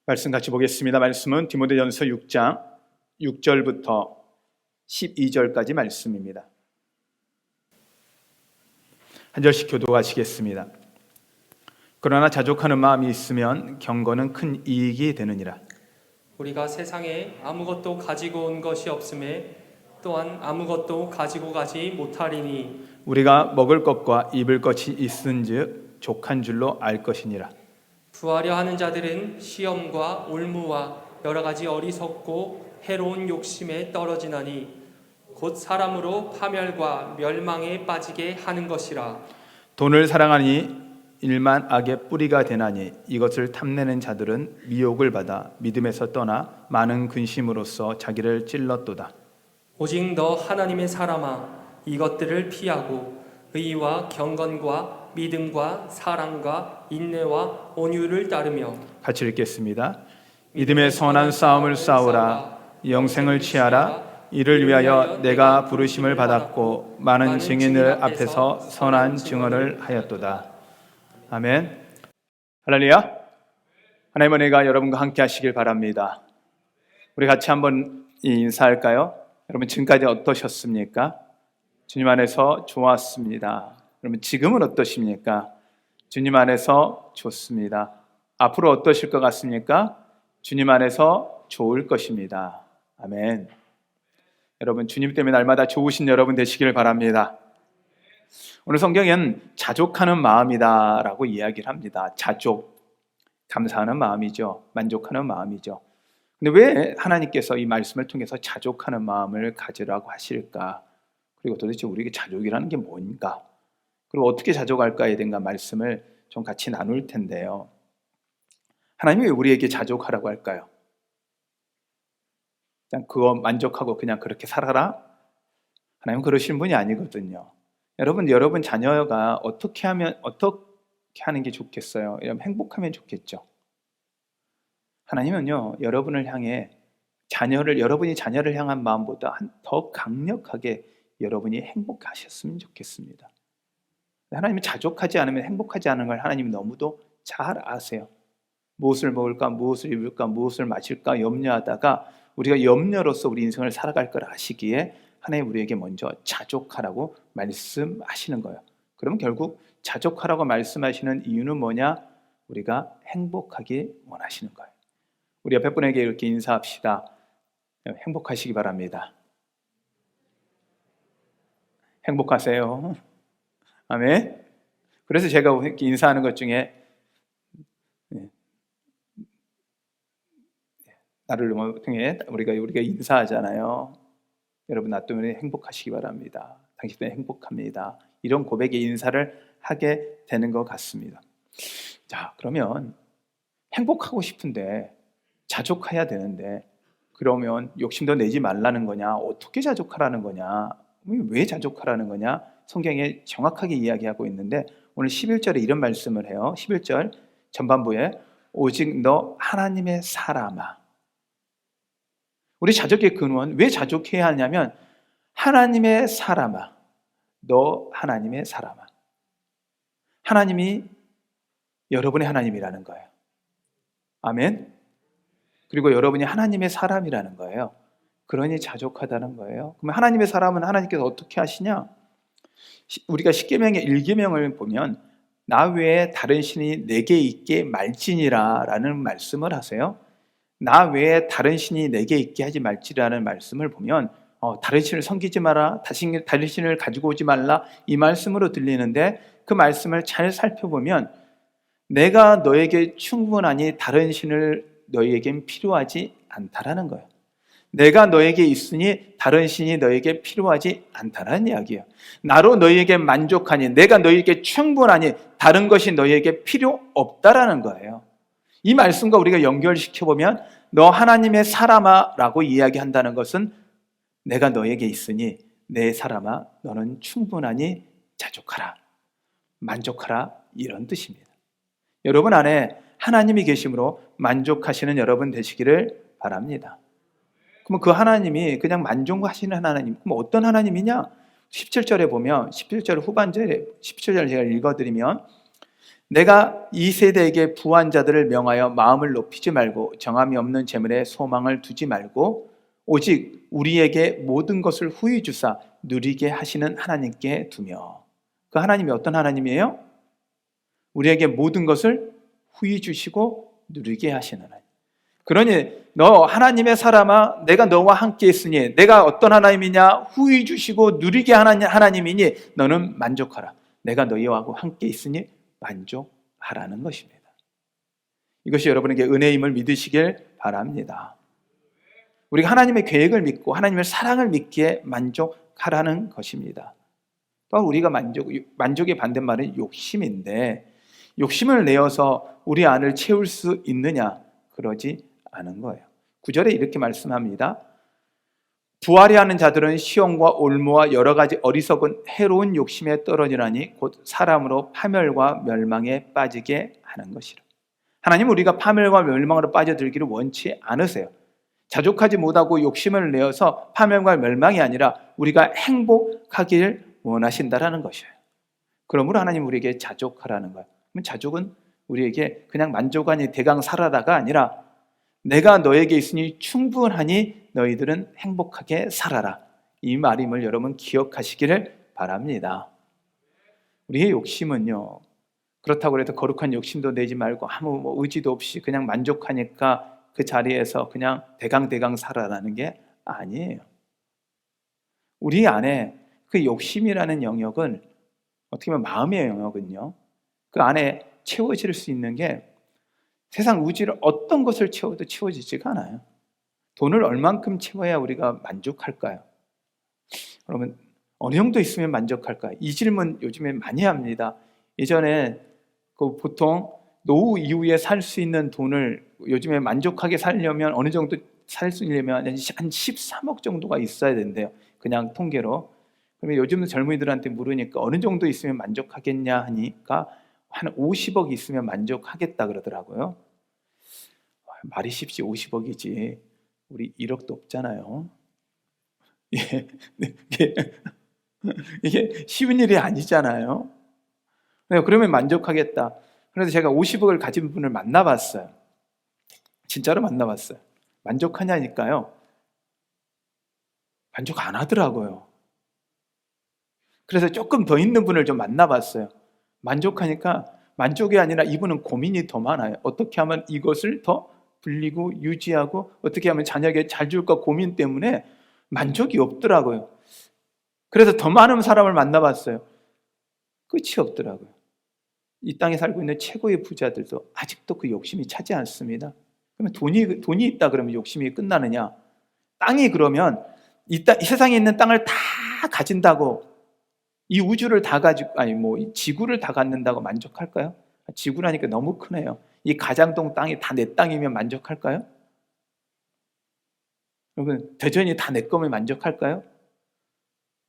말씀 같이 보겠습니다. 말씀은 디모데전서 6장 6절부터 12절까지 말씀입니다. 한 절씩 교독하시겠습니다. 그러나 자족하는 마음이 있으면 경건은 큰 이익이 되느니라. 우리가 세상에 아무것도 가지고 온 것이 없음에 또한 아무것도 가지고 가지 못하리니 우리가 먹을 것과 입을 것이 있은즉 족한 줄로 알 것이니라. 구하려 하는 자들은 시험과 올무와 여러 가지 어리석고 해로운 욕심에 떨어지나니 곧 사람으로 파멸과 멸망에 빠지게 하는 것이라. 돈을 사랑하니 일만 악의 뿌리가 되나니 이것을 탐내는 자들은 미혹을 받아 믿음에서 떠나 많은 근심으로써 자기를 찔렀도다. 오직 너 하나님의 사람아, 이것들을 피하고 의와 경건과 믿음과 사랑과 인내와 온유를 따르며 같이 읽겠습니다. 믿음의 선한 싸움을 싸우라. 영생을 취하라. 이를 위하여 내가 부르심을 받았고 많은 증인들 앞에서 선한 증언을 하였도다. 아멘. 할렐루야. 하나님의 은혜가 여러분과 함께 하시길 바랍니다. 우리 같이 한번 인사할까요? 여러분 지금까지 어떠셨습니까? 주님 안에서 좋았습니다. 여러분 지금은 어떠십니까? 주님 안에서 좋습니다. 앞으로 어떠실 것 같습니까? 주님 안에서 좋을 것입니다. 아멘. 여러분 주님 때문에 날마다 좋으신 여러분 되시길 바랍니다. 오늘 성경엔 자족하는 마음이다 라고 이야기를 합니다. 자족, 감사하는 마음이죠. 만족하는 마음이죠. 근데 왜 하나님께서 이 말씀을 통해서 자족하는 마음을 가지라고 하실까? 그리고 도대체 우리에게 자족이라는 게 뭔가? 그리고 어떻게 자족할까에 대한 말씀을 좀 같이 나눌 텐데요. 하나님이 왜 우리에게 자족하라고 할까요? 그냥 그거 만족하고 그냥 그렇게 살아라? 하나님은 그러신 분이 아니거든요. 여러분 자녀가 어떻게 하는 게 좋겠어요? 행복하면 좋겠죠. 하나님은요, 여러분을 향해 여러분이 자녀를 향한 마음보다 더 강력하게 여러분이 행복하셨으면 좋겠습니다. 하나님은 자족하지 않으면 행복하지 않은 걸 하나님이 너무도 잘 아세요. 무엇을 먹을까, 무엇을 입을까, 무엇을 마실까 염려하다가 우리가 염려로서 우리 인생을 살아갈 걸 아시기에 하나님 우리에게 먼저 자족하라고 말씀하시는 거예요. 그러면 결국 자족하라고 말씀하시는 이유는 뭐냐? 우리가 행복하기 원하시는 거예요. 우리 옆에 분에게 이렇게 인사합시다. 행복하시기 바랍니다. 행복하세요. 아멘. 그래서 제가 이렇게 인사하는 것 중에 나를 통해 우리가 인사하잖아요. 여러분 나 때문에 행복하시기 바랍니다. 당신 때문에 행복합니다. 이런 고백의 인사를 하게 되는 것 같습니다. 자, 그러면 행복하고 싶은데 자족해야 되는데 그러면 욕심도 내지 말라는 거냐? 어떻게 자족하라는 거냐? 왜 자족하라는 거냐? 성경에 정확하게 이야기하고 있는데 오늘 11절에 이런 말씀을 해요. 11절 전반부에 오직 너 하나님의 사람아. 우리 자족의 근원, 왜 자족해야 하냐면 하나님의 사람아. 너 하나님의 사람아. 하나님이 여러분의 하나님이라는 거예요. 아멘. 그리고 여러분이 하나님의 사람이라는 거예요. 그러니 자족하다는 거예요. 그럼 하나님의 사람은 하나님께서 어떻게 하시냐? 우리가 십계명의 1계명을 보면 나 외에 다른 신이 내게 있게 말지니라 라는 말씀을 하세요. 나 외에 다른 신이 내게 있게 하지 말지라는 말씀을 보면 다른 신을 섬기지 마라, 다른 신을 가지고 오지 말라 이 말씀으로 들리는데 그 말씀을 잘 살펴보면 내가 너에게 충분하니 다른 신을 너희에겐 필요하지 않다라는 거예요. 내가 너에게 있으니 다른 신이 너에게 필요하지 않다라는 이야기예요. 나로 너희에게 만족하니 내가 너희에게 충분하니 다른 것이 너희에게 필요 없다라는 거예요. 이 말씀과 우리가 연결시켜보면 너 하나님의 사람아 라고 이야기한다는 것은 내가 너에게 있으니 내 사람아 너는 충분하니 자족하라, 만족하라 이런 뜻입니다. 여러분 안에 하나님이 계심으로 만족하시는 여러분 되시기를 바랍니다. 그럼 그 하나님이 그냥 만족하시는 하나님, 그럼 어떤 하나님이냐? 17절에 보면 17절 후반절에 17절 제가 읽어드리면 내가 이 세대에게 부한 자들을 명하여 마음을 높이지 말고 정함이 없는 재물에 소망을 두지 말고 오직 우리에게 모든 것을 후히 주사 누리게 하시는 하나님께 두며. 그 하나님이 어떤 하나님이에요? 우리에게 모든 것을 후히 주시고 누리게 하시는 하나님. 그러니 너 하나님의 사람아, 내가 너와 함께 있으니, 내가 어떤 하나님이냐? 후히 주시고 누리게 하는 하나님이니 너는 만족하라. 내가 너희와 함께 있으니 만족하라는 것입니다. 이것이 여러분에게 은혜임을 믿으시길 바랍니다. 우리가 하나님의 계획을 믿고 하나님의 사랑을 믿기에 만족하라는 것입니다. 또 우리가 만족의 반대말은 욕심인데, 욕심을 내어서 우리 안을 채울 수 있느냐? 그러지 않은 거예요. 9절에 이렇게 말씀합니다. 부하려 하는 자들은 시험과 올무와 여러 가지 어리석은 해로운 욕심에 떨어지나니 곧 사람으로 파멸과 멸망에 빠지게 하는 것이라. 하나님, 우리가 파멸과 멸망으로 빠져들기를 원치 않으세요. 자족하지 못하고 욕심을 내어서 파멸과 멸망이 아니라 우리가 행복하길 원하신다라는 것이에요. 그러므로 하나님 우리에게 자족하라는 거예요. 그럼 자족은 우리에게 그냥 만족하니 대강 살아라가 아니라 내가 너에게 있으니 충분하니 너희들은 행복하게 살아라. 이 말임을 여러분 기억하시기를 바랍니다. 우리의 욕심은요, 그렇다고 해서 거룩한 욕심도 내지 말고 아무 의지도 없이 그냥 만족하니까 그 자리에서 그냥 대강 살아라는 게 아니에요. 우리 안에 그 욕심이라는 영역은 어떻게 보면 마음의 영역은요, 그 안에 채워질 수 있는 게 세상 우주를 어떤 것을 채워도 채워지지가 않아요. 돈을 얼만큼 채워야 우리가 만족할까요? 그러면 어느 정도 있으면 만족할까요? 이 질문 요즘에 많이 합니다. 예전에 보통 노후 이후에 살 수 있는 돈을 요즘에 만족하게 살려면 어느 정도 살 수 있려면 한 13억 정도가 있어야 된대요. 그냥 통계로. 그러면 요즘 젊은이들한테 물으니까 어느 정도 있으면 만족하겠냐 하니까 한 50억 있으면 만족하겠다 그러더라고요. 말이 쉽지 50억이지 우리 1억도 없잖아요. 이게 쉬운 일이 아니잖아요. 그러면 만족하겠다. 그래서 제가 50억을 가진 분을 만나봤어요. 진짜로 만나봤어요. 만족하냐니까요, 만족 안 하더라고요. 그래서 조금 더 있는 분을 좀 만나봤어요. 만족하니까 만족이 아니라 이분은 고민이 더 많아요. 어떻게 하면 이것을 더 불리고 유지하고 어떻게 하면 자녀에게 잘 줄까 고민 때문에 만족이 없더라고요. 그래서 더 많은 사람을 만나봤어요. 끝이 없더라고요. 이 땅에 살고 있는 최고의 부자들도 아직도 그 욕심이 차지 않습니다. 그러면 돈이 있다 그러면 욕심이 끝나느냐? 땅이 그러면 이 세상에 있는 땅을 다 가진다고, 이 우주를 다 가지고, 이 지구를 다 갖는다고 만족할까요? 지구라니까 너무 크네요. 이 가장동 땅이 다 내 땅이면 만족할까요? 여러분, 대전이 다 내 거면 만족할까요?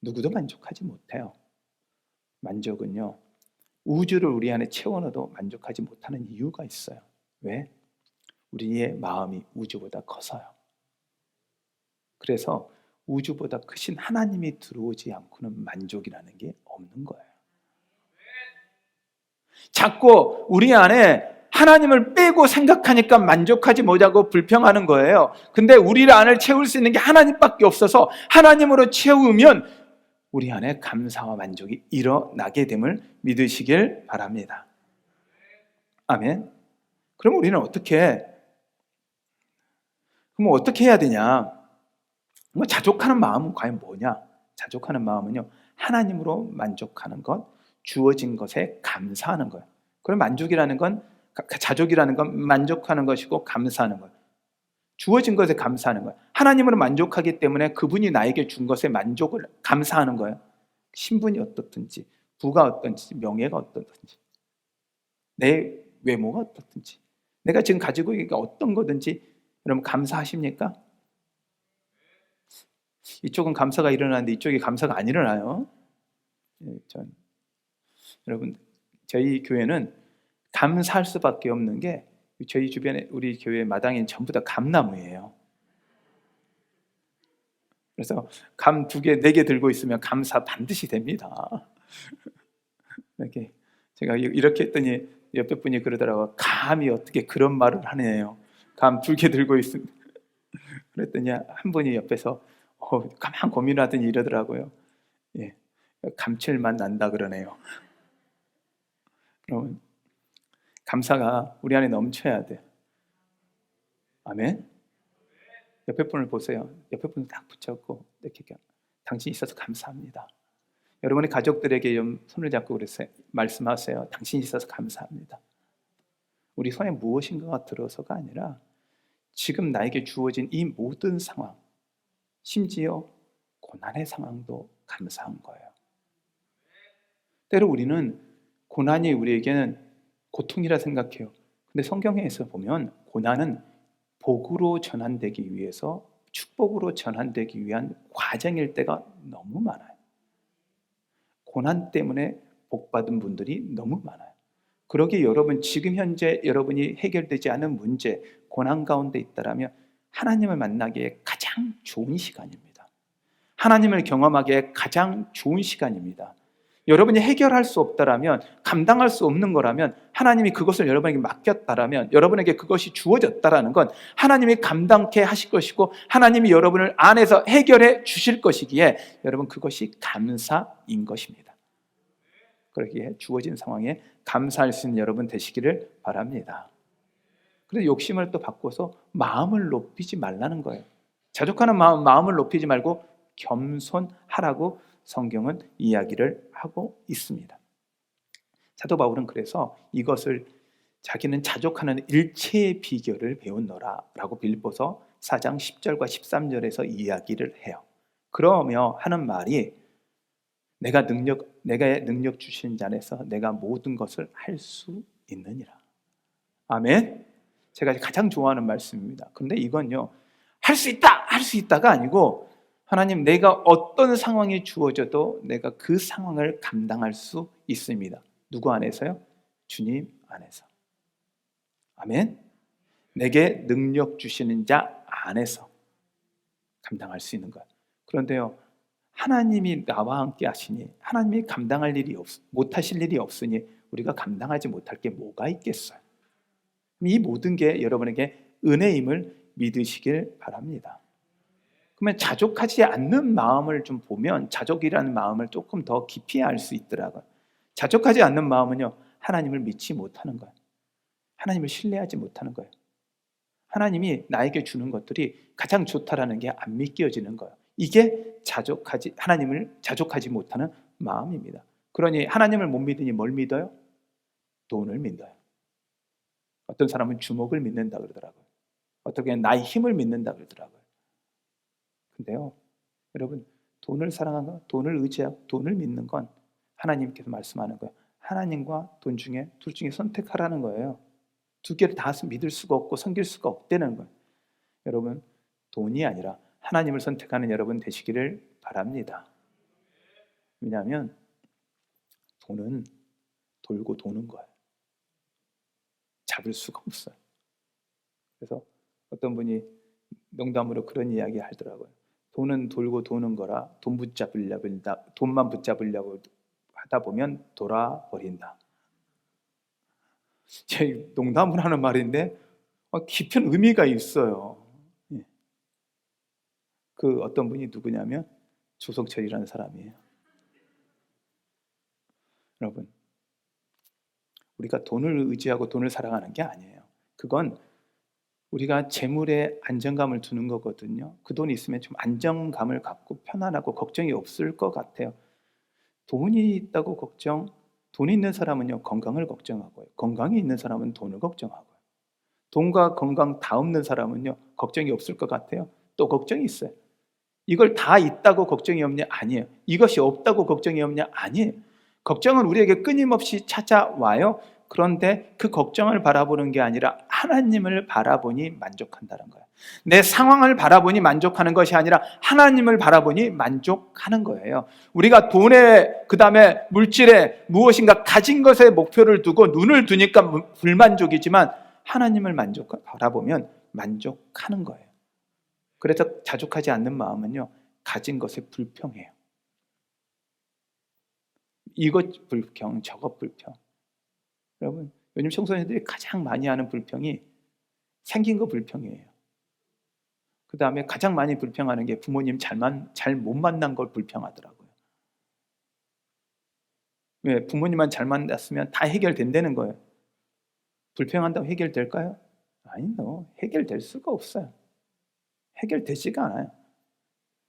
누구도 만족하지 못해요. 만족은요, 우주를 우리 안에 채워넣어도 만족하지 못하는 이유가 있어요. 왜? 우리의 마음이 우주보다 커서요. 그래서 우주보다 크신 하나님이 들어오지 않고는 만족이라는 게 없는 거예요. 자꾸 우리 안에 하나님을 빼고 생각하니까 만족하지 못하고 불평하는 거예요. 근데 우리 안을 채울 수 있는 게 하나님밖에 없어서 하나님으로 채우면 우리 안에 감사와 만족이 일어나게 됨을 믿으시길 바랍니다. 아멘. 그럼 우리는 어떻게 해야 되냐? 자족하는 마음은 과연 뭐냐? 자족하는 마음은요, 하나님으로 만족하는 것, 주어진 것에 감사하는 거예요. 그럼 만족이라는 건, 자족이라는 건 만족하는 것이고 감사하는 거예요. 주어진 것에 감사하는 거예요. 하나님으로 만족하기 때문에 그분이 나에게 준 것에 만족을 감사하는 거예요. 신분이 어떻든지, 부가 어떤지, 명예가 어떻든지, 내 외모가 어떻든지, 내가 지금 가지고 있는 게 어떤 거든지 여러분 감사하십니까? 이쪽은 감사가 일어나는데 이쪽이 감사가 안 일어나요. 여러분, 저희 교회는 감사할 수밖에 없는 게 저희 주변에 우리 교회 마당엔 전부 다 감나무예요. 그래서 감 2개, 4개 들고 있으면 감사 반드시 됩니다. 이렇게 제가 이렇게 했더니 옆에 분이 그러더라고요. 감히 어떻게 그런 말을 하네요. 감 2개 들고 있습니다. 그랬더니 한 분이 옆에서 가만 고민하더니 이러더라고요. 예, 감칠맛 난다 그러네요. 여러분, 감사가 우리 안에 넘쳐야 돼. 아멘. 옆에 분을 보세요. 옆에 분을 딱 붙잡고 이렇게 당신이 있어서 감사합니다. 여러분의 가족들에게 좀 손을 잡고 그랬어요. 말씀하세요. 당신이 있어서 감사합니다. 우리 손에 무엇인가가 들어서가 아니라 지금 나에게 주어진 이 모든 상황, 심지어 고난의 상황도 감사한 거예요. 때로 우리는 고난이 우리에게는 고통이라 생각해요. 근데 성경에서 보면 고난은 복으로 전환되기 위해서, 축복으로 전환되기 위한 과정일 때가 너무 많아요. 고난 때문에 복받은 분들이 너무 많아요. 그러기에 여러분, 지금 현재 여러분이 해결되지 않은 문제, 고난 가운데 있다라면 하나님을 만나기에 가장 좋은 시간입니다. 하나님을 경험하기에 가장 좋은 시간입니다. 여러분이 해결할 수 없다라면, 감당할 수 없는 거라면, 하나님이 그것을 여러분에게 맡겼다라면, 여러분에게 그것이 주어졌다라는 건 하나님이 감당케 하실 것이고 하나님이 여러분을 안에서 해결해 주실 것이기에 여러분, 그것이 감사인 것입니다. 그러기에 주어진 상황에 감사할 수 있는 여러분 되시기를 바랍니다. 그래서 욕심을 또 바꿔서 마음을 높이지 말라는 거예요. 자족하는 마음을 높이지 말고 겸손하라고 성경은 이야기를 하고 있습니다. 사도 바울은 그래서 이것을 자기는 자족하는 일체의 비결을 배웠노라 라고 빌립보서 4장 10절과 13절에서 이야기를 해요. 그러며 하는 말이 내가 능력 주신 자 안에서 내가 모든 것을 할 수 있느니라. 아멘. 제가 가장 좋아하는 말씀입니다. 그런데 이건요, 할 수 있다, 할 수 있다가 아니고 하나님, 내가 어떤 상황이 주어져도 내가 그 상황을 감당할 수 있습니다. 누구 안에서요? 주님 안에서. 아멘. 내게 능력 주시는 자 안에서 감당할 수 있는 것. 그런데요, 하나님이 나와 함께 하시니, 하나님이 감당할 일이 못하실 일이 없으니 우리가 감당하지 못할 게 뭐가 있겠어요? 이 모든 게 여러분에게 은혜임을 믿으시길 바랍니다. 그러면 자족하지 않는 마음을 좀 보면 자족이라는 마음을 조금 더 깊이 알 수 있더라고요. 자족하지 않는 마음은요, 하나님을 믿지 못하는 거예요. 하나님을 신뢰하지 못하는 거예요. 하나님이 나에게 주는 것들이 가장 좋다라는 게 안 믿겨지는 거예요. 이게 하나님을 자족하지 못하는 마음입니다. 그러니 하나님을 못 믿으니 뭘 믿어요? 돈을 믿어요. 어떤 사람은 주목을 믿는다 그러더라고요. 어떻게 나의 힘을 믿는다 그러더라고요. 근데요, 여러분, 돈을 사랑하고 돈을 의지하고 돈을 믿는 건 하나님께서 말씀하는 거예요. 하나님과 돈 중에 둘 중에 선택하라는 거예요. 두 개를 다 믿을 수가 없고 섬길 수가 없다는 거예요. 여러분, 돈이 아니라 하나님을 선택하는 여러분 되시기를 바랍니다. 왜냐하면 돈은 돌고 도는 거예요. 잡을 수가 없어요. 그래서 어떤 분이 농담으로 그런 이야기 하더라고요. 돈은 돌고 도는 거라 돈만 붙잡으려고 하다 보면 돌아버린다. 제 농담을 하는 말인데 깊은 의미가 있어요. 그 어떤 분이 누구냐면 조석철이라는 사람이에요. 여러분, 우리가 돈을 의지하고 돈을 사랑하는 게 아니에요. 그건 우리가 재물에 안정감을 두는 거거든요. 그 돈이 있으면 좀 안정감을 갖고 편안하고 걱정이 없을 것 같아요. 돈이 있다고 돈이 있는 사람은요, 건강을 걱정하고요. 건강이 있는 사람은 돈을 걱정하고요. 돈과 건강 다 없는 사람은요, 걱정이 없을 것 같아요. 또 걱정이 있어요. 이걸 다 있다고 걱정이 없냐? 아니에요. 이것이 없다고 걱정이 없냐? 아니에요. 걱정은 우리에게 끊임없이 찾아와요. 그런데 그 걱정을 바라보는 게 아니라 하나님을 바라보니 만족한다는 거예요. 내 상황을 바라보니 만족하는 것이 아니라 하나님을 바라보니 만족하는 거예요. 우리가 돈에, 그 다음에 물질에 무엇인가 가진 것에 목표를 두고 눈을 두니까 불만족이지만 하나님을 바라보면 만족하는 거예요. 그래서 자족하지 않는 마음은요, 가진 것에 불평해요. 이것 불평, 저것 불평. 여러분, 요즘 청소년들이 가장 많이 하는 불평이 생긴 거 불평이에요. 그 다음에 가장 많이 불평하는 게 부모님 잘 못 만난 걸 불평하더라고요. 왜? 부모님만 잘 만났으면 다 해결된다는 거예요. 불평한다고 해결될까요? 아니요. 해결될 수가 없어요. 해결되지가 않아요.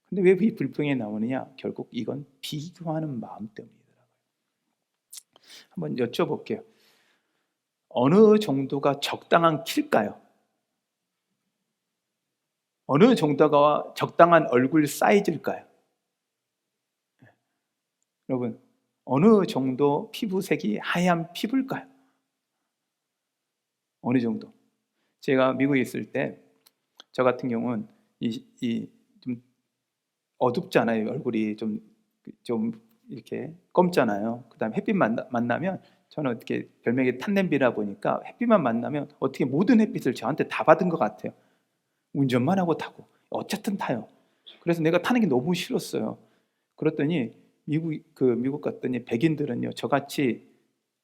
근데 왜 이 불평이 나오느냐? 결국 이건 비교하는 마음 때문이더라고요. 한번 여쭤볼게요. 어느 정도가 적당한 키일까요? 어느 정도가 적당한 얼굴 사이즈일까요? 여러분, 어느 정도 피부색이 하얀 피부일까요? 어느 정도? 제가 미국에 있을 때 저 같은 경우는 좀 어둡잖아요. 얼굴이 좀 이렇게 검잖아요. 그 다음에 햇빛 만나면 저는 어떻게 별명이 탄냄비라 보니까 햇빛만 만나면 어떻게 모든 햇빛을 저한테 다 받은 것 같아요. 운전만 하고 타고 어쨌든 타요. 그래서 내가 타는 게 너무 싫었어요. 그랬더니 미국 갔더니 백인들은요, 저같이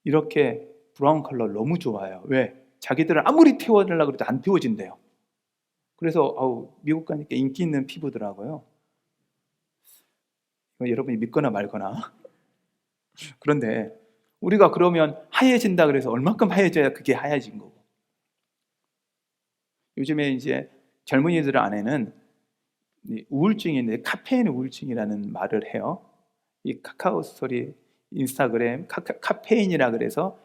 이렇게 브라운 컬러 너무 좋아해요. 왜? 자기들은 아무리 태워달라고 해도 안 태워진대요. 그래서 미국 가니까 인기 있는 피부더라고요. 여러분이 믿거나 말거나. 그런데 우리가 그러면 하얘진다 그래서 얼마큼 하얘져야 그게 하얘진 거고. 요즘에 이제 젊은이들 안에는 우울증인데 카페인 우울증이라는 말을 해요. 이 카카오 스토리, 인스타그램, 카페인이라 그래서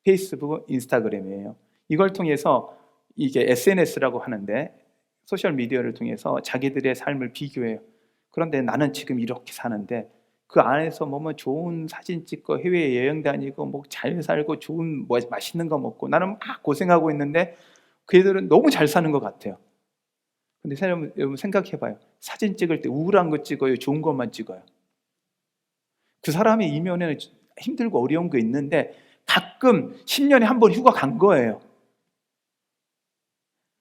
페이스북, 인스타그램이에요. 이걸 통해서 이게 SNS라고 하는데 소셜 미디어를 통해서 자기들의 삶을 비교해요. 그런데 나는 지금 이렇게 사는데 그 안에서 뭐 좋은 사진 찍고 해외 여행 다니고 뭐 잘 살고 좋은 뭐 맛있는 거 먹고 나는 막 고생하고 있는데 그 애들은 너무 잘 사는 것 같아요. 근데 여러분 생각해봐요. 사진 찍을 때 우울한 거 찍어요? 좋은 것만 찍어요? 그 사람의 이면에는 힘들고 어려운 거 있는데 가끔 10년에 한 번 휴가 간 거예요.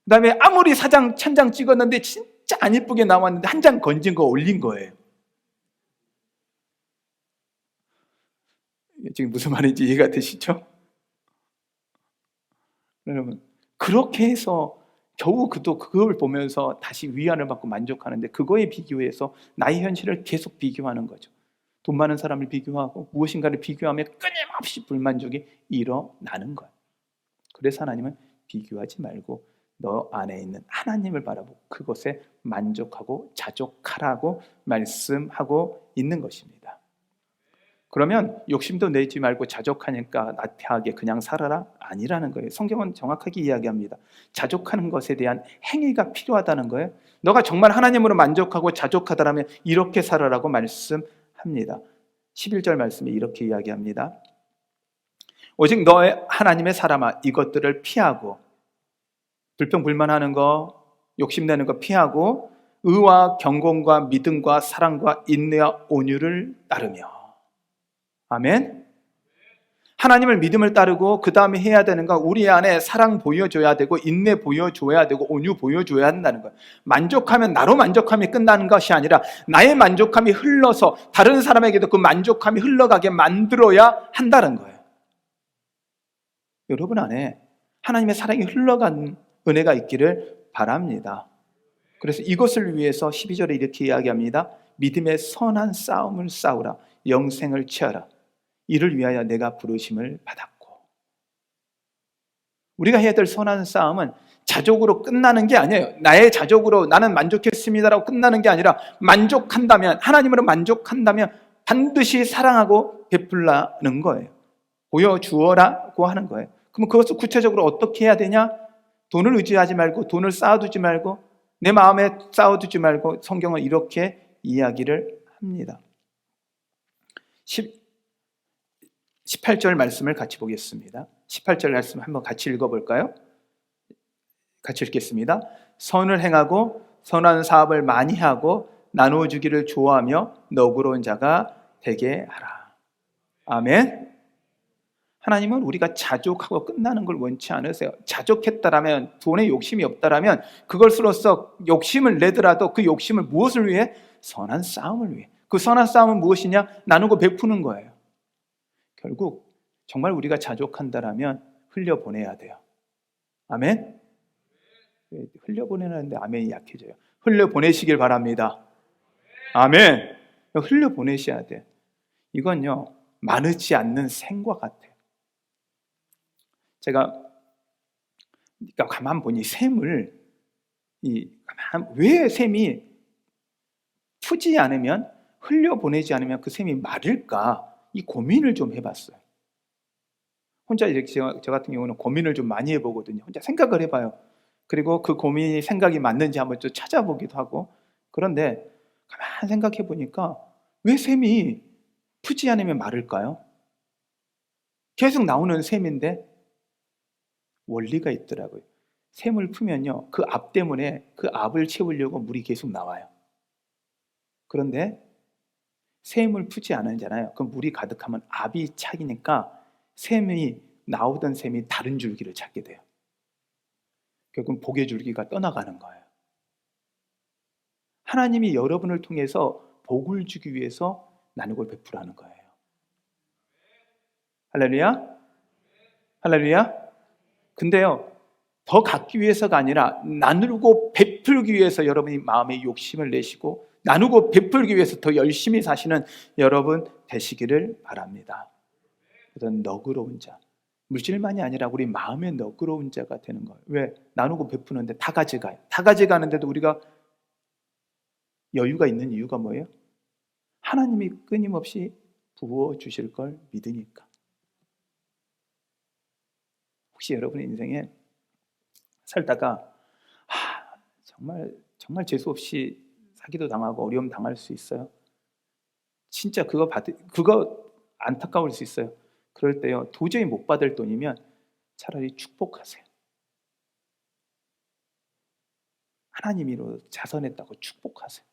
그 다음에 아무리 천장 찍었는데 진짜 안 예쁘게 나왔는데 한 장 건진 거 올린 거예요. 지금 무슨 말인지 이해가 되시죠? 여러분, 그렇게 해서 겨우 그걸 보면서 다시 위안을 받고 만족하는데 그거에 비교해서 나의 현실을 계속 비교하는 거죠. 돈 많은 사람을 비교하고 무엇인가를 비교하며 끊임없이 불만족이 일어나는 거예요. 그래서 하나님은 비교하지 말고 너 안에 있는 하나님을 바라보고 그것에 만족하고 자족하라고 말씀하고 있는 것입니다. 그러면 욕심도 내지 말고 자족하니까 나태하게 그냥 살아라? 아니라는 거예요. 성경은 정확하게 이야기합니다. 자족하는 것에 대한 행위가 필요하다는 거예요. 너가 정말 하나님으로 만족하고 자족하다라면 이렇게 살아라고 말씀합니다. 11절 말씀에 이렇게 이야기합니다. 오직 너의 하나님의 사람아, 이것들을 피하고 불평불만하는 거, 욕심내는 거 피하고 의와 경건과 믿음과 사랑과 인내와 온유를 따르며. 아멘. 하나님을 믿음을 따르고 그 다음에 해야 되는 건 우리 안에 사랑 보여줘야 되고 인내 보여줘야 되고 온유 보여줘야 한다는 거예요. 만족하면 나로 만족함이 끝나는 것이 아니라 나의 만족함이 흘러서 다른 사람에게도 그 만족함이 흘러가게 만들어야 한다는 거예요. 여러분 안에 하나님의 사랑이 흘러간 은혜가 있기를 바랍니다. 그래서 이것을 위해서 12절에 이렇게 이야기합니다. 믿음의 선한 싸움을 싸우라. 영생을 취하라. 이를 위하여 내가 부르심을 받았고. 우리가 해야 될 선한 싸움은 자족으로 끝나는 게 아니에요. 나의 자족으로 나는 만족했습니다라고 끝나는 게 아니라 만족한다면, 하나님으로 만족한다면 반드시 사랑하고 베풀라는 거예요. 보여주어라고 하는 거예요. 그럼 그것을 구체적으로 어떻게 해야 되냐? 돈을 의지하지 말고, 돈을 쌓아두지 말고, 내 마음에 쌓아두지 말고 성경은 이렇게 이야기를 합니다. 18절 말씀을 같이 보겠습니다. 18절 말씀 한번 같이 읽어볼까요? 같이 읽겠습니다. 선을 행하고 선한 사업을 많이 하고 나누어 주기를 좋아하며 너그러운 자가 되게 하라. 아멘. 하나님은 우리가 자족하고 끝나는 걸 원치 않으세요. 자족했다라면, 돈에 욕심이 없다라면 그것으로서 욕심을 내더라도 그 욕심을 무엇을 위해? 선한 싸움을 위해. 그 선한 싸움은 무엇이냐? 나누고 베푸는 거예요. 결국 정말 우리가 자족한다라면 흘려보내야 돼요. 아멘? 흘려보내는데 아멘이 약해져요. 흘려보내시길 바랍니다. 아멘. 흘려보내셔야 돼. 이건요, 많지 않는 샘과 같아요. 제가 그러니까 가만 보니 샘을 왜 샘이 푸지 않으면, 흘려보내지 않으면 그 샘이 마를까, 이 고민을 좀 해봤어요. 혼자 이렇게 저 같은 경우는 고민을 좀 많이 해보거든요. 혼자 생각을 해봐요. 그리고 그 고민이 생각이 맞는지 한번 좀 찾아보기도 하고. 그런데 가만 생각해 보니까 왜 샘이 푸지 않으면 마를까요? 계속 나오는 샘인데 원리가 있더라고요. 샘을 풀면요, 그 압 때문에 그 압을 채우려고 물이 계속 나와요. 그런데 샘을 푸지 않잖아요. 그럼 물이 가득하면 압이 차기니까 나오던 샘이 다른 줄기를 찾게 돼요. 결국은 복의 줄기가 떠나가는 거예요. 하나님이 여러분을 통해서 복을 주기 위해서 나누고 베풀라는 거예요. 할렐루야? 할렐루야? 근데요, 더 갖기 위해서가 아니라 나누고 베풀기 위해서 여러분이 마음에 욕심을 내시고 나누고 베풀기 위해서 더 열심히 사시는 여러분 되시기를 바랍니다. 그런 너그러운 자, 물질만이 아니라 우리 마음의 너그러운 자가 되는 거예요. 왜? 나누고 베푸는데 다 가져가요. 다 가져가는데도 우리가 여유가 있는 이유가 뭐예요? 하나님이 끊임없이 부어주실 걸 믿으니까. 혹시 여러분의 인생에 살다가 정말 재수없이 사기도 당하고 어려움 당할 수 있어요. 진짜 그거 안타까울 수 있어요. 그럴 때요, 도저히 못 받을 돈이면 차라리 축복하세요. 하나님이로 자선했다고 축복하세요.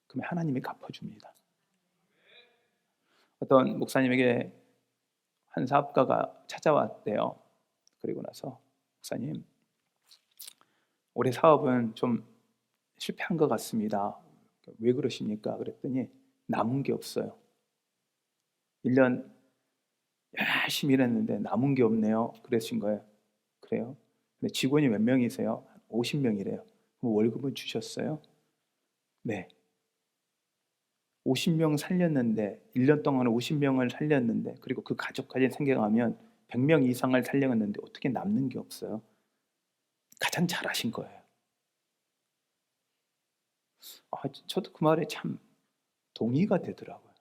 그러면 하나님이 갚아줍니다. 어떤 목사님에게 한 사업가가 찾아왔대요. 그리고 나서, 목사님, 올해 사업은 좀 실패한 것 같습니다. 왜 그러십니까? 그랬더니 남은 게 없어요. 1년 열심히 일했는데 남은 게 없네요. 그러신 거예요. 그래요? 근데 직원이 몇 명이세요? 50명이래요. 그럼 월급은 주셨어요? 네. 50명 살렸는데, 1년 동안 50명을 살렸는데, 그리고 그 가족까지 생각하면 100명 이상을 살렸는데 어떻게 남는 게 없어요? 가장 잘하신 거예요. 저도 그 말에 참 동의가 되더라고요.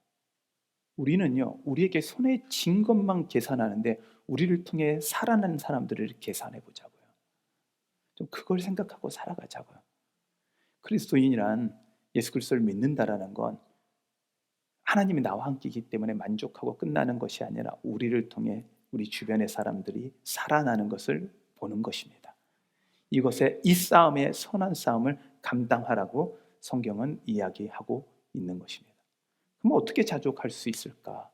우리는요, 우리에게 손에 쥔 것만 계산하는데 우리를 통해 살아난 사람들을 계산해 보자고요. 좀 그걸 생각하고 살아가자고요. 그리스도인이란, 예수 그리스도를 믿는다라는 건 하나님이 나와 함께이기 때문에 만족하고 끝나는 것이 아니라 우리를 통해 우리 주변의 사람들이 살아나는 것을 보는 것입니다. 이 싸움의 선한 싸움을 감당하라고 성경은 이야기하고 있는 것입니다. 그럼 어떻게 자족할 수 있을까?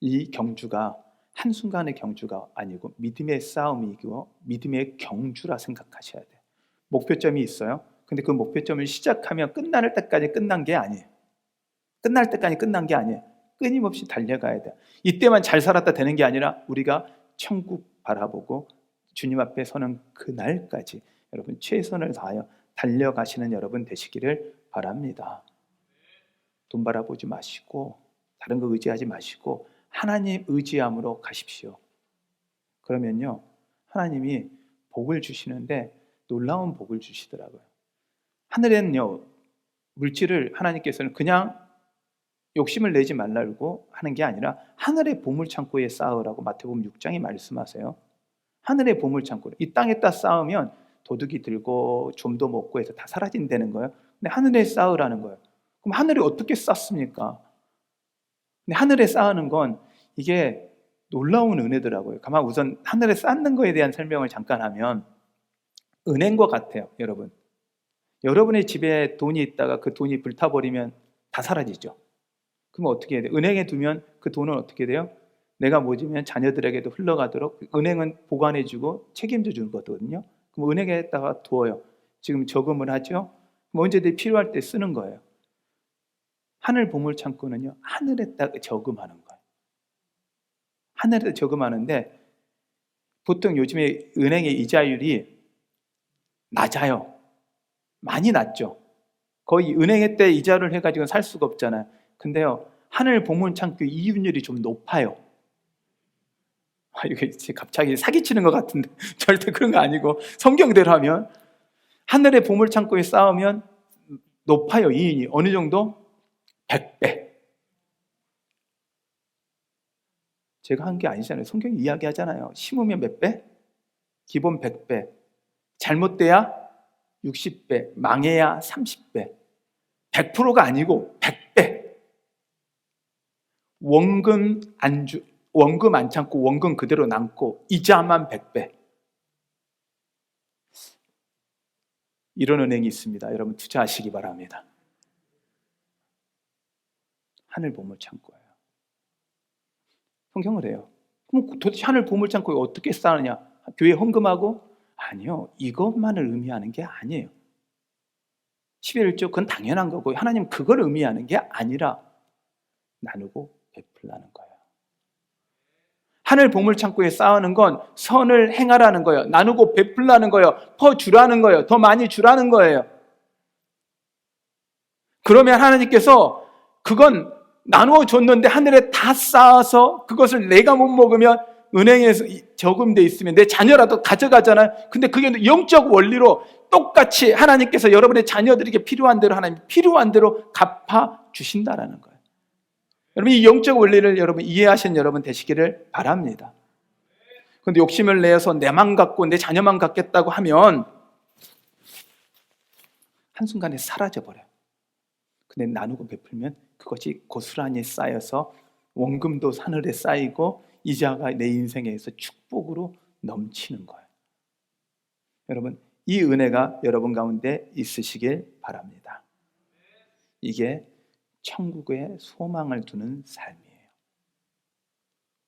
이 경주가 한순간의 경주가 아니고 믿음의 싸움이고 믿음의 경주라 생각하셔야 돼요. 목표점이 있어요. 근데 그 목표점을 시작하면 끝날 때까지 끝난 게 아니에요. 끝날 때까지 끝난 게 아니에요. 끊임없이 달려가야 돼요. 이때만 잘 살았다 되는 게 아니라 우리가 천국 바라보고 주님 앞에 서는 그날까지 여러분 최선을 다하여 달려가시는 여러분 되시기를 바랍니다. 돈 바라보지 마시고 다른 거 의지하지 마시고 하나님 의지함으로 가십시오. 그러면요, 하나님이 복을 주시는데 놀라운 복을 주시더라고요. 하늘에는요, 물질을 하나님께서는 그냥 욕심을 내지 말라고 하는 게 아니라 하늘의 보물창고에 쌓으라고 마태복음 6장에 말씀하세요. 하늘의 보물창고, 이 땅에다 쌓으면 도둑이 들고 좀도 먹고 해서 다 사라진다는 거예요. 근데 하늘에 쌓으라는 거예요. 그럼 하늘에 어떻게 쌓습니까? 근데 하늘에 쌓는 건 이게 놀라운 은혜더라고요. 가만 우선 하늘에 쌓는 거에 대한 설명을 잠깐 하면 은행과 같아요. 여러분의 집에 돈이 있다가 그 돈이 불타버리면 다 사라지죠. 그럼 어떻게 해야 돼요? 은행에 두면 그 돈은 어떻게 돼요? 내가 모지면 자녀들에게도 흘러가도록 은행은 보관해주고 책임져 주는 거거든요. 그럼 은행에다가 두어요. 지금 저금을 하죠. 그럼 언제든지 필요할 때 쓰는 거예요. 하늘 보물 창고는요, 하늘에다가 저금하는 거예요. 하늘에 저금하는데 보통 요즘에 은행의 이자율이 낮아요. 많이 낮죠. 거의 은행에 때 이자를 해가지고 살 수가 없잖아요. 근데요, 하늘 보물창고 이윤율이 좀 높아요. 이게 갑자기 사기치는 것 같은데 절대 그런 거 아니고, 성경대로 하면 하늘의 보물창고에 쌓으면 높아요. 이윤이 어느 정도? 100배. 제가 한 게 아니잖아요. 성경이 이야기하잖아요. 심으면 몇 배? 기본 100배. 잘못돼야 60배, 망해야 30배. 100%가 아니고 100배. 원금 안 참고 원금 그대로 남고 이자만 100배. 이런 은행이 있습니다. 여러분 투자하시기 바랍니다. 하늘 보물창고예요. 성경을 해요. 그럼 도대체 하늘 보물창고에 어떻게 쌓느냐? 교회 헌금하고? 아니요. 이것만을 의미하는 게 아니에요. 11조 그건 당연한 거고, 하나님 그걸 의미하는 게 아니라 나누고 베풀라는 거예요. 하늘 보물창고에 쌓는 건 선을 행하라는 거예요. 나누고 베풀라는 거예요. 퍼주라는 거예요. 더 많이 주라는 거예요. 그러면 하나님께서 그건 나누어 줬는데 하늘에 다 쌓아서 그것을 내가 못 먹으면 은행에서 저금돼 있으면 내 자녀라도 가져가잖아요. 근데 그게 영적 원리로 똑같이 하나님께서 여러분의 자녀들에게 필요한 대로 하나님 필요한 대로 갚아 주신다라는 거예요. 여러분 이 영적 원리를 여러분 이해하신 여러분 되시기를 바랍니다. 그런데 욕심을 내어서 내만 갖고 내 자녀만 갖겠다고 하면 한순간에 사라져버려요. 근데 나누고 베풀면 그것이 고스란히 쌓여서 원금도 하늘에 쌓이고 이자가 내 인생에서 축복으로 넘치는 거예요. 여러분 이 은혜가 여러분 가운데 있으시길 바랍니다. 이게 천국에 소망을 두는 삶이에요.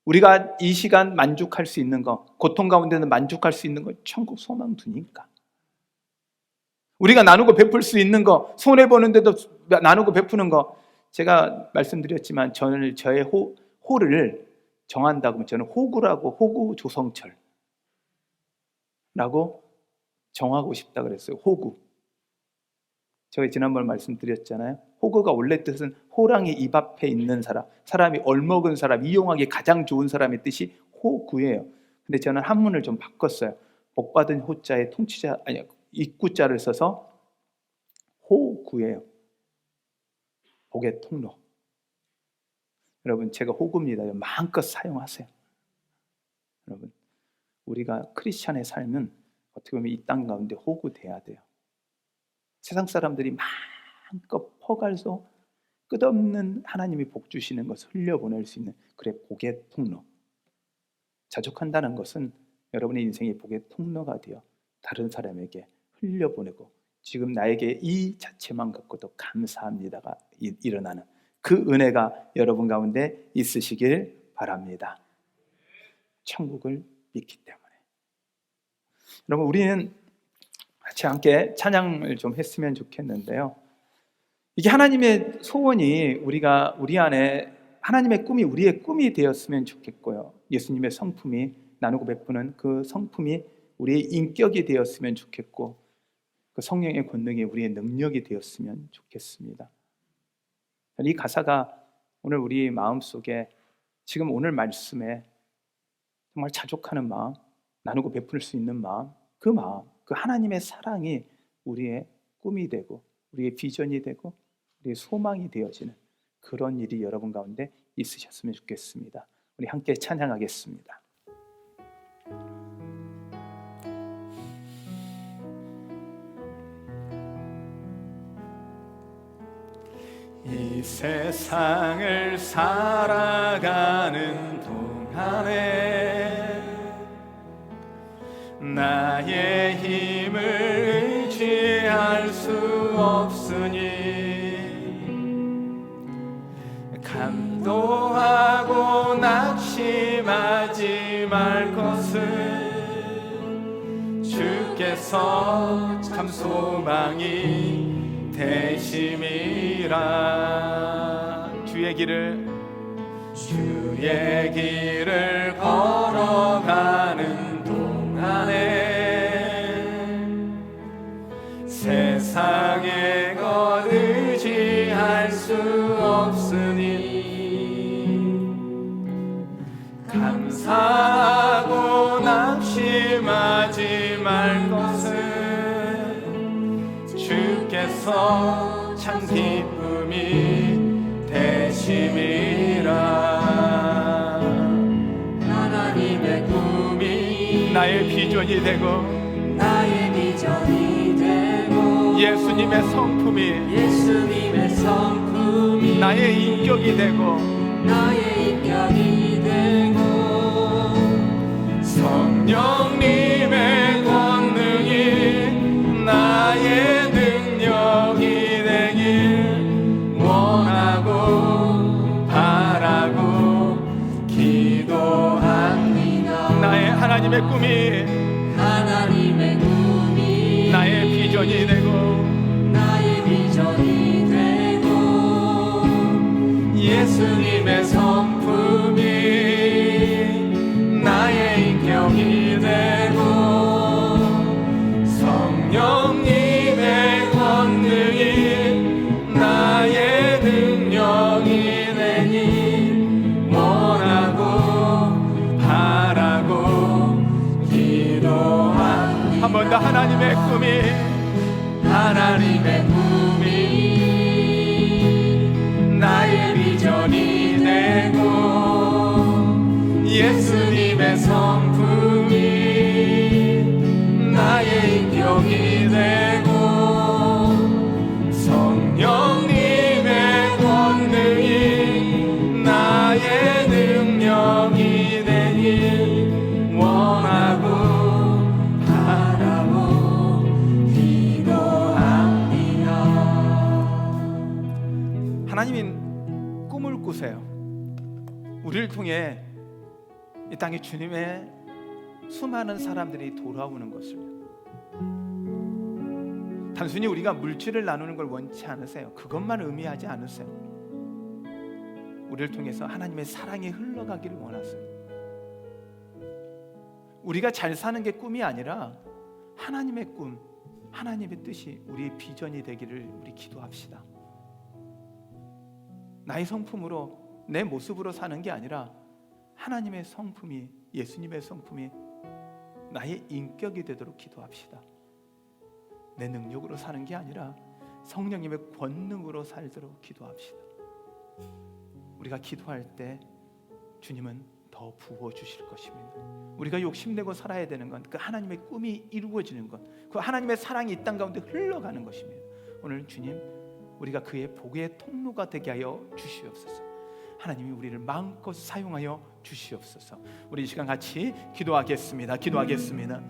우리가 이 시간 만족할 수 있는 거, 고통 가운데는 만족할 수 있는 거 천국 소망 두니까. 우리가 나누고 베풀 수 있는 거, 손해보는데도 나누고 베푸는 거, 제가 말씀드렸지만 저의 호를 정한다고 하면 저는 호구라고, 호구 조성철 라고 정하고 싶다 그랬어요. 호구. 제가 지난번에 말씀드렸잖아요. 호구가 원래 뜻은 호랑이 입 앞에 있는 사람, 사람이 얼먹은 사람, 이용하기 가장 좋은 사람의 뜻이 호구예요. 근데 저는 한문을 좀 바꿨어요. 복받은 호자에 통치자, 아니 입구자를 써서 호구예요. 복의 통로. 여러분 제가 호구입니다. 마음껏 사용하세요. 여러분 우리가 크리스찬의 삶은 어떻게 보면 이 땅 가운데 호구 돼야 돼요. 세상 사람들이 마음껏 퍼갈서 끝없는 하나님이 복 주시는 것을 흘려보낼 수 있는 그래 복의 통로. 자족한다는 것은 여러분의 인생의 복의 통로가 되어 다른 사람에게 흘려보내고 지금 나에게 이 자체만 갖고도 감사합니다가 일어나는 그 은혜가 여러분 가운데 있으시길 바랍니다. 천국을 믿기 때문에. 여러분 우리는 같이 함께 찬양을 좀 했으면 좋겠는데요. 이게 하나님의 소원이 우리 안에 하나님의 꿈이 우리의 꿈이 되었으면 좋겠고요. 예수님의 성품이 나누고 베푸는 그 성품이 우리의 인격이 되었으면 좋겠고 그 성령의 권능이 우리의 능력이 되었으면 좋겠습니다. 이 가사가 오늘 우리 마음속에 지금 오늘 말씀에 정말 자족하는 마음, 나누고 베풀 수 있는 마음, 그 하나님의 사랑이 우리의 꿈이 되고 우리의 비전이 되고 우리의 소망이 되어지는 그런 일이 여러분 가운데 있으셨으면 좋겠습니다. 우리 함께 찬양하겠습니다. 이 세상을 살아가는 동안에 나의 힘을 의지할 수 없으니 감도하고 낙심하지 말 것은 주께서 참 소망이 되심이라. 주의 길을 감사하고 낙심하지 말 것은 주께서 참 기쁨이 되심이라. 하나님의 꿈이 나의 비전이 되고 나의 비전이 되고 예수님의 성품이 예수님의 성품이 나의 인격이 되고 나의 인격이 되고 성령님의 권능이 나의 능력이 되길 원하고 바라고 기도합니다. 나의 하나님의 꿈이 나의 비전이 되고 나의 비전이 되고 예수님의 성품이 나의 인격이 되고 성령님의 권능이 나의 능력이 되니 원하고 바라고 기도합니다. 한 번 더 하나님의 꿈이 나의 비전이 되고 예수님의 성품이 나의 인격이 되고 성령님의 권능이 나의 능력이 되니 원하고 바라고 기도합니다. 하나님은 꿈을 꾸세요. 우리를 통해 이 땅에 주님의 수많은 사람들이 돌아오는 것을, 단순히 우리가 물질을 나누는 걸 원치 않으세요. 그것만 의미하지 않으세요. 우리를 통해서 하나님의 사랑이 흘러가기를 원하세요. 우리가 잘 사는 게 꿈이 아니라 하나님의 꿈, 하나님의 뜻이 우리의 비전이 되기를 우리 기도합시다. 나의 성품으로 내 모습으로 사는 게 아니라 하나님의 성품이, 예수님의 성품이 나의 인격이 되도록 기도합시다. 내 능력으로 사는 게 아니라 성령님의 권능으로 살도록 기도합시다. 우리가 기도할 때 주님은 더 부어주실 것입니다. 우리가 욕심내고 살아야 되는 건 그 하나님의 꿈이 이루어지는 것, 그 하나님의 사랑이 이 땅 가운데 흘러가는 것입니다. 오늘 주님, 우리가 그의 복의 통로가 되게 하여 주시옵소서. 하나님이 우리를 마음껏 사용하여 주시옵소서. 우리 이 시간 같이 기도하겠습니다. 기도하겠습니다.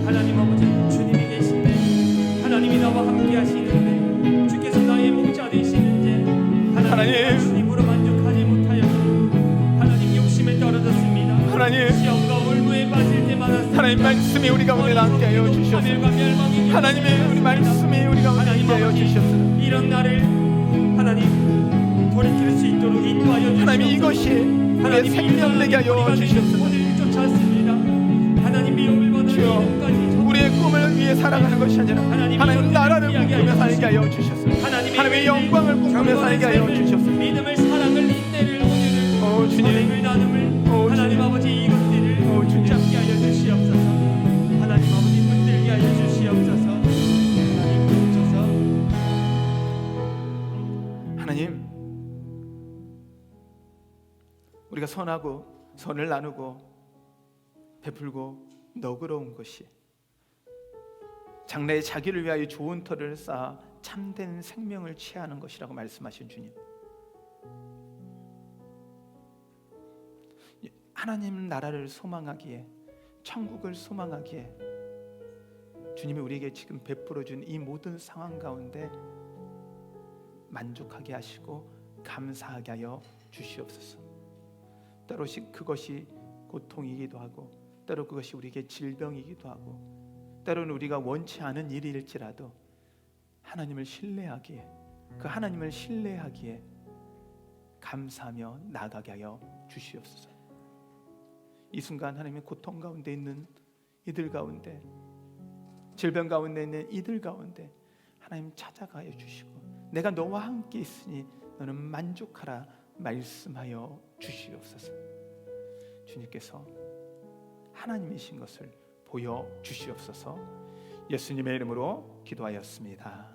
하나님 아버지, 주님이 계시네. 하나님이 나와 함께 하시는데 주께서 나의 목자 되시는데 하나님 주님으로 만족하지 못하여 하나님 욕심에 떨어졌습니다. 하나님, 시험과 올무에 빠질 때마다 하나님 말씀이 우리 가운데 함께 하여 주시옵소서. 하나님의 우리 말씀이 우리 가운데 함께 하여 주시옵소서. 이런 나를 하나님 돌이킬 수 있도록 인도하여 주시옵소서. 하나님, 이것이 우리의 생명 되게 하여 주시옵소서. 쫓았습니다. 하나님 미움을 받는 주여, 우리의 꿈을 위해 살아가는 것이 아니라 하나님 나라를 꿈꾸며 살게 하여 주셨소서. 하나님의 영광을 꿈꾸며 살게 하여 주셨소서. 믿음을, 사랑을, 인내를, 오늘을, 주님, 선행을, 나눔을, 하나님 아버지 이것들을 붙잡게 하여 주시옵소서. 하나님 아버지 붙들게 하여 주시옵소서. 하나님 도우소서. 하나님, 우리가 선하고 선을 나누고 베풀고 너그러운 것이 장래에 자기를 위하여 좋은 터를 쌓아 참된 생명을 취하는 것이라고 말씀하신 주님, 하나님 나라를 소망하기에, 천국을 소망하기에 주님이 우리에게 지금 베풀어 준 이 모든 상황 가운데 만족하게 하시고 감사하게 하여 주시옵소서. 때로 그것이 고통이기도 하고, 때로 그것이 우리에게 질병이기도 하고, 때로는 우리가 원치 않은 일일지라도 하나님을 신뢰하기에, 그 하나님을 신뢰하기에 감사하며 나아가게 하여 주시옵소서. 이 순간 하나님의 고통 가운데 있는 이들 가운데, 질병 가운데 있는 이들 가운데 하나님 찾아가여 주시고 내가 너와 함께 있으니 너는 만족하라 말씀하여 주시옵소서. 주님께서 하나님이신 것을 보여 주시옵소서. 예수님의 이름으로 기도하였습니다.